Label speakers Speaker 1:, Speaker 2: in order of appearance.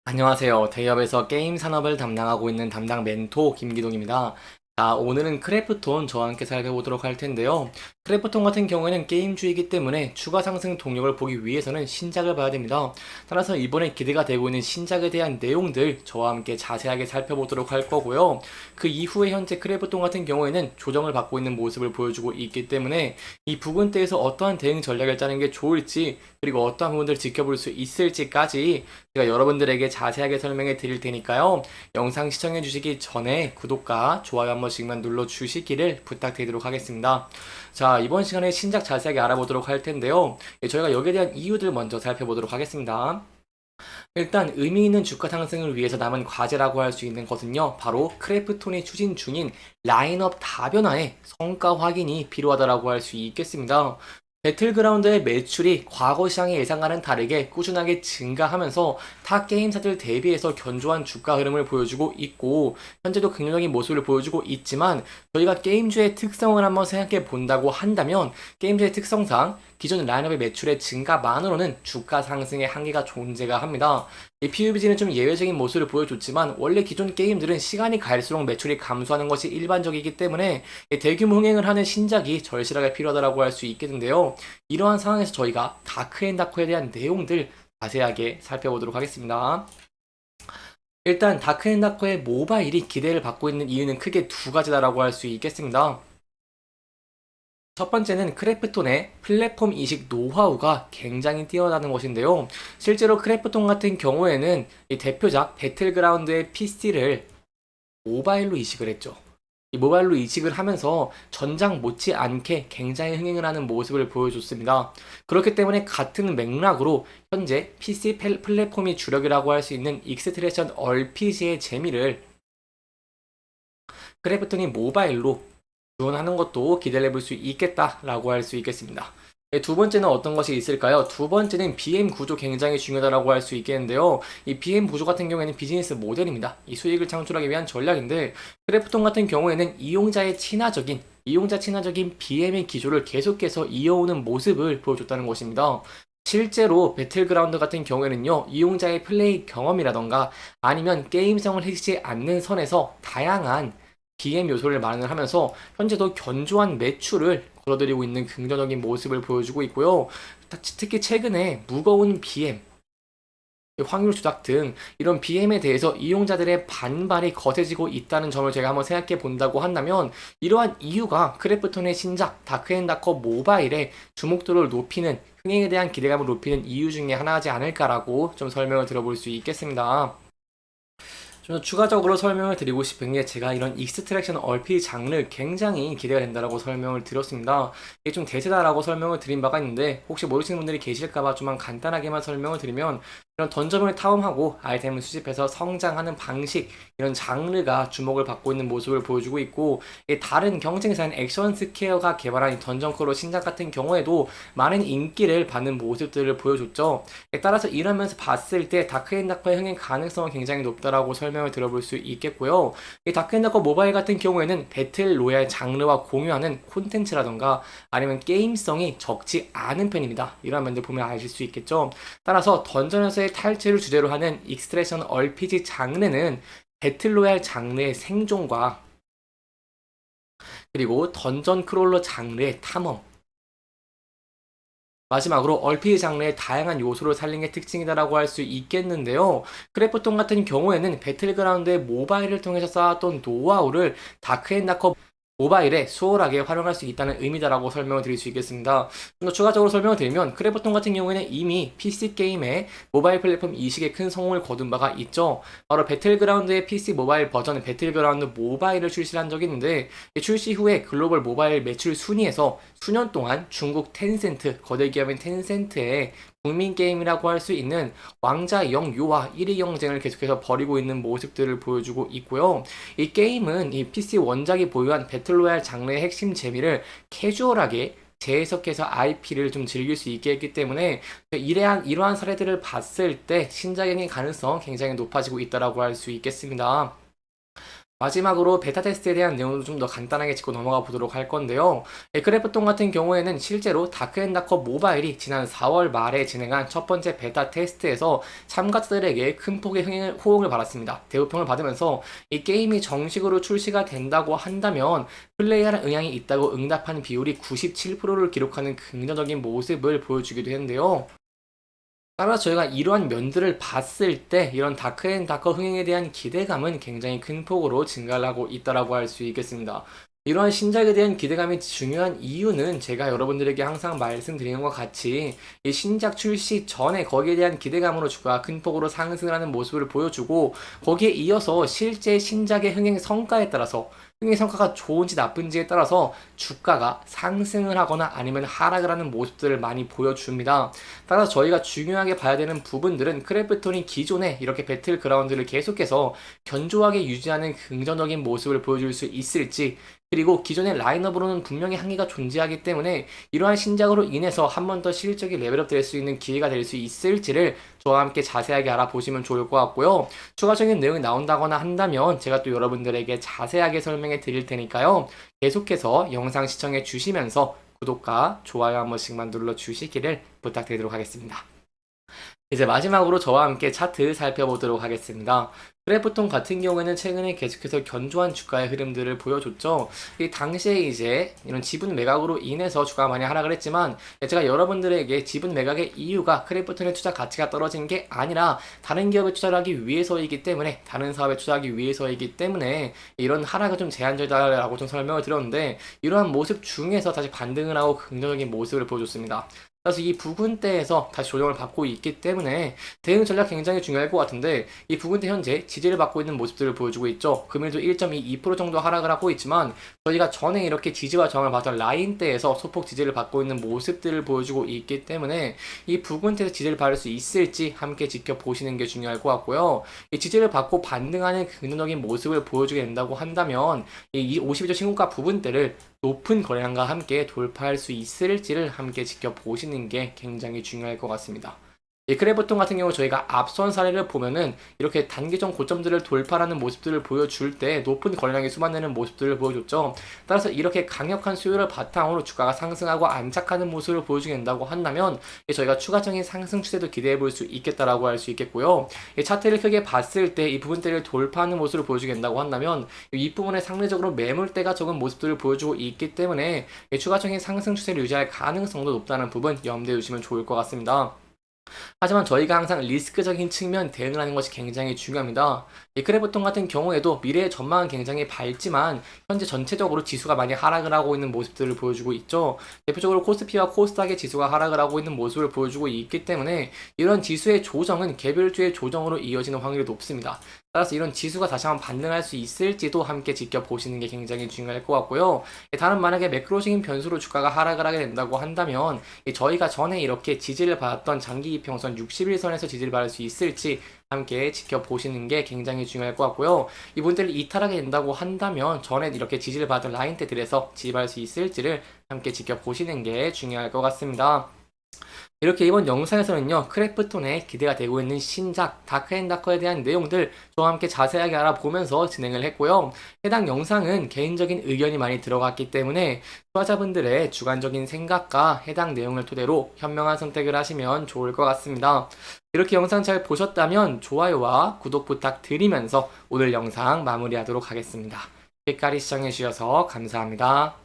Speaker 1: 안녕하세요. 대기업에서 게임 산업을 담당하고 있는 담당 멘토 김기동입니다. 자, 오늘은 크래프톤 저와 함께 살펴보도록 할 텐데요. 크래프톤 같은 경우에는 게임주이기 때문에 추가 상승 동력을 보기 위해서는 신작을 봐야 됩니다. 따라서 이번에 기대가 되고 있는 신작에 대한 내용들 저와 함께 자세하게 살펴보도록 할 거고요. 그 이후에 현재 크래프톤 같은 경우에는 조정을 받고 있는 모습을 보여주고 있기 때문에 이 부분대에서 어떠한 대응 전략을 짜는 게 좋을지, 그리고 어떠한 부분들을 지켜볼 수 있을지까지 제가 여러분들에게 자세하게 설명해 드릴 테니까요. 영상 시청해 주시기 전에 구독과 좋아요 한 번씩만 눌러 주시기를 부탁드리도록 하겠습니다. 자, 이번 시간에 신작 자세하게 알아보도록 할 텐데요. 저희가 여기에 대한 이유들 먼저 살펴보도록 하겠습니다. 일단 의미 있는 주가 상승을 위해서 남은 과제라고 할 수 있는 것은요, 바로 크래프톤이 추진 중인 라인업 다변화의 성과 확인이 필요하다라고 할 수 있겠습니다. 배틀그라운드의 매출이 과거 시장의 예상과는 다르게 꾸준하게 증가하면서 타 게임사들 대비해서 견조한 주가 흐름을 보여주고 있고, 현재도 긍정적인 모습을 보여주고 있지만, 저희가 게임주의 특성을 한번 생각해 본다고 한다면 게임주의 특성상 기존 라인업의 매출의 증가만으로는 주가 상승의 한계가 존재가 합니다. 이 PUBG는 좀 예외적인 모습을 보여줬지만 원래 기존 게임들은 시간이 갈수록 매출이 감소하는 것이 일반적이기 때문에 대규모 흥행을 하는 신작이 절실하게 필요하다고 할 수 있겠는데요. 이러한 상황에서 저희가 다크앤다크에 대한 내용들 자세하게 살펴보도록 하겠습니다. 일단 다크앤다크의 모바일이 기대를 받고 있는 이유는 크게 두 가지다라고 할 수 있겠습니다. 첫 번째는 크래프톤의 플랫폼 이식 노하우가 굉장히 뛰어나는 것인데요. 실제로 크래프톤 같은 경우에는 이 대표작 배틀그라운드의 PC를 모바일로 이식을 했죠. 이 모바일로 이식을 하면서 전작 못지않게 굉장히 흥행을 하는 모습을 보여줬습니다. 그렇기 때문에 같은 맥락으로 현재 PC 플랫폼이 주력이라고 할 수 있는 익스트랙션 RPG의 재미를 크래프톤이 모바일로 지원하는 것도 기대를 해볼 수 있겠다라고 할 수 있겠습니다. 두 번째는 어떤 것이 있을까요? 두 번째는 BM 구조 굉장히 중요하다고 할 수 있겠는데요. 이 BM 구조 같은 경우에는 비즈니스 모델입니다. 이 수익을 창출하기 위한 전략인데, 크래프톤 같은 경우에는 이용자 친화적인 BM의 기조를 계속해서 이어오는 모습을 보여줬다는 것입니다. 실제로 배틀그라운드 같은 경우에는요, 이용자의 플레이 경험이라던가 아니면 게임성을 해치지 않는 선에서 다양한 BM 요소를 마련을 하면서 현재도 견조한 매출을 거둬들이고 있는 긍정적인 모습을 보여주고 있고요. 특히 최근에 무거운 BM, 확률 조작 등 이런 BM에 대해서 이용자들의 반발이 거세지고 있다는 점을 제가 한번 생각해 본다고 한다면, 이러한 이유가 크래프톤의 신작 다크앤다커 모바일의 주목도를 높이는, 흥행에 대한 기대감을 높이는 이유 중에 하나지 않을까라고 좀 설명을 들어볼 수 있겠습니다. 좀 추가적으로 설명을 드리고 싶은 게, 제가 이런 익스트랙션 RPG 장르 굉장히 기대가 된다라고 설명을 드렸습니다. 이게 좀 대세다라고 설명을 드린 바가 있는데, 혹시 모르시는 분들이 계실까봐 좀만 간단하게만 설명을 드리면, 이런 던전을 탐험하고 아이템을 수집해서 성장하는 방식, 이런 장르가 주목을 받고 있는 모습을 보여주고 있고, 다른 경쟁사인 액션 스퀘어가 개발한 이 던전 크롤러 신작 같은 경우에도 많은 인기를 받는 모습들을 보여줬죠. 따라서 이러면서 봤을 때 다크앤다크의 흥행 가능성은 굉장히 높다라고 설명을 들어볼 수 있겠고요. 이 다크앤다크 모바일 같은 경우에는 배틀 로얄 장르와 공유하는 콘텐츠라던가 아니면 게임성이 적지 않은 편입니다. 이런 면들 보면 아실 수 있겠죠. 따라서 던전에서의 탈취를 주제로 하는 익스트랙션 RPG 장르는 배틀 로얄 장르의 생존과, 그리고 던전 크롤러 장르의 탐험, 마지막으로 RPG 장르의 다양한 요소를 살린 게 특징이다라고 할 수 있겠는데요. 크래프톤 같은 경우에는 배틀그라운드의 모바일을 통해서 쌓았던 노하우를 다크앤다커 모바일에 수월하게 활용할 수 있다는 의미다라고 설명을 드릴 수 있겠습니다. 좀 더 추가적으로 설명을 드리면, 크래프톤 같은 경우에는 이미 PC 게임의 모바일 플랫폼 이식에 큰 성공을 거둔 바가 있죠. 바로 배틀그라운드의 PC 모바일 버전 배틀그라운드 모바일을 출시한 적이 있는데, 출시 후에 글로벌 모바일 매출 순위에서 수년 동안 중국 텐센트, 거대 기업인 텐센트의 국민 게임이라고 할 수 있는 왕자 영유와 1위 경쟁을 계속해서 벌이고 있는 모습들을 보여주고 있고요. 이 게임은 이 PC 원작이 보유한 배틀로얄 장르의 핵심 재미를 캐주얼하게 재해석해서 IP를 좀 즐길 수 있게 했기 때문에, 이러한 사례들을 봤을 때 신작행의 가능성 굉장히 높아지고 있다라고 할 수 있겠습니다. 마지막으로 베타 테스트에 대한 내용도 좀 더 간단하게 짚고 넘어가 보도록 할 건데요. 크래프톤 같은 경우에는 실제로 다크앤다커 모바일이 지난 4월 말에 진행한 첫 번째 베타 테스트에서 참가자들에게 큰 폭의 호응을 받았습니다. 대우평을 받으면서 이 게임이 정식으로 출시가 된다고 한다면 플레이할 의향이 있다고 응답한 비율이 97%를 기록하는 긍정적인 모습을 보여주기도 했는데요. 따라서 저희가 이러한 면들을 봤을 때 이런 다크앤다커 흥행에 대한 기대감은 굉장히 큰 폭으로 증가를 하고 있다라고 할 수 있겠습니다. 이러한 신작에 대한 기대감이 중요한 이유는 제가 여러분들에게 항상 말씀드리는 것 같이 이 신작 출시 전에 거기에 대한 기대감으로 주가가 큰 폭으로 상승하는 모습을 보여주고 거기에 이어서 실제 신작의 흥행 성과에 따라서 흥행 성과가 좋은지 나쁜지에 따라서 주가가 상승을 하거나 아니면 하락을 하는 모습들을 많이 보여줍니다. 따라서 저희가 중요하게 봐야 되는 부분들은 크래프톤이 기존에 이렇게 배틀그라운드를 계속해서 견조하게 유지하는 긍정적인 모습을 보여줄 수 있을지, 그리고 기존의 라인업으로는 분명히 한계가 존재하기 때문에 이러한 신작으로 인해서 한 번 더 실적이 레벨업 될 수 있는 기회가 될 수 있을지를 저와 함께 자세하게 알아보시면 좋을 것 같고요. 추가적인 내용이 나온다거나 한다면 제가 또 여러분들에게 자세하게 설명해 드릴 테니까요. 계속해서 영상 시청해 주시면서 구독과 좋아요 한 번씩만 눌러 주시기를 부탁드리도록 하겠습니다. 이제 마지막으로 저와 함께 차트 살펴보도록 하겠습니다. 크래프톤 같은 경우에는 최근에 계속해서 견조한 주가의 흐름들을 보여줬죠. 이 당시에 이제 이런 지분 매각으로 인해서 주가가 많이 하락을 했지만 제가 여러분들에게 지분 매각의 이유가 크래프톤의 투자 가치가 떨어진 게 아니라 다른 기업에 투자를 하기 위해서이기 때문에, 다른 사업에 투자하기 위해서이기 때문에 이런 하락은 좀 제한적이다라고 좀 설명을 드렸는데, 이러한 모습 중에서 다시 반등을 하고 긍정적인 모습을 보여줬습니다. 그래서 이 부근대에서 다시 조정을 받고 있기 때문에 대응 전략 굉장히 중요할 것 같은데, 이 부근대 현재 지지를 받고 있는 모습들을 보여주고 있죠. 금일도 1.22% 정도 하락을 하고 있지만 저희가 전에 이렇게 지지와 저항을 받던 라인대에서 소폭 지지를 받고 있는 모습들을 보여주고 있기 때문에 이 부근대에서 지지를 받을 수 있을지 함께 지켜보시는 게 중요할 것 같고요. 이 지지를 받고 반등하는 긍정적인 모습을 보여주게 된다고 한다면 이 52주 신고가 부분대를 높은 거래량과 함께 돌파할 수 있을지를 함께 지켜보시는 게 굉장히 중요할 것 같습니다. 이 크래프톤 같은 경우 저희가 앞선 사례를 보면은 이렇게 단기적 고점들을 돌파하는 모습들을 보여줄 때 높은 거래량이 수반되는 모습들을 보여줬죠. 따라서 이렇게 강력한 수요를 바탕으로 주가가 상승하고 안착하는 모습을 보여주게 된다고 한다면 저희가 추가적인 상승 추세도 기대해 볼 수 있겠다라고 할 수 있겠고요. 이 차트를 크게 봤을 때 이 부분대를 돌파하는 모습을 보여주게 된다고 한다면 이 부분에 상대적으로 매물대가 적은 모습들을 보여주고 있기 때문에 추가적인 상승 추세를 유지할 가능성도 높다는 부분 염두에 두시면 좋을 것 같습니다. 하지만 저희가 항상 리스크적인 측면 대응을 하는 것이 굉장히 중요합니다. 이 크래프톤 같은 경우에도 미래의 전망은 굉장히 밝지만 현재 전체적으로 지수가 많이 하락을 하고 있는 모습들을 보여주고 있죠. 대표적으로 코스피와 코스닥의 지수가 하락을 하고 있는 모습을 보여주고 있기 때문에 이런 지수의 조정은 개별주의 조정으로 이어지는 확률이 높습니다. 따라서 이런 지수가 다시 한번 반등할 수 있을지도 함께 지켜보시는 게 굉장히 중요할 것 같고요. 다른 만약에 매크로적인 변수로 주가가 하락을 하게 된다고 한다면 저희가 전에 이렇게 지지를 받았던 장기 이평선 60일선에서 지지를 받을 수 있을지 함께 지켜보시는 게 굉장히 중요할 것 같고요. 이분들을 이탈하게 된다고 한다면 전에 이렇게 지지를 받은 라인대들에서 지지받을 수 있을지를 함께 지켜보시는 게 중요할 것 같습니다. 이렇게 이번 영상에서는요, 크래프톤에 기대가 되고 있는 신작 다크앤다커에 대한 내용들 저와 함께 자세하게 알아보면서 진행을 했고요. 해당 영상은 개인적인 의견이 많이 들어갔기 때문에 투자자분들의 주관적인 생각과 해당 내용을 토대로 현명한 선택을 하시면 좋을 것 같습니다. 이렇게 영상 잘 보셨다면 좋아요와 구독 부탁드리면서 오늘 영상 마무리하도록 하겠습니다. 끝까지 시청해주셔서 감사합니다.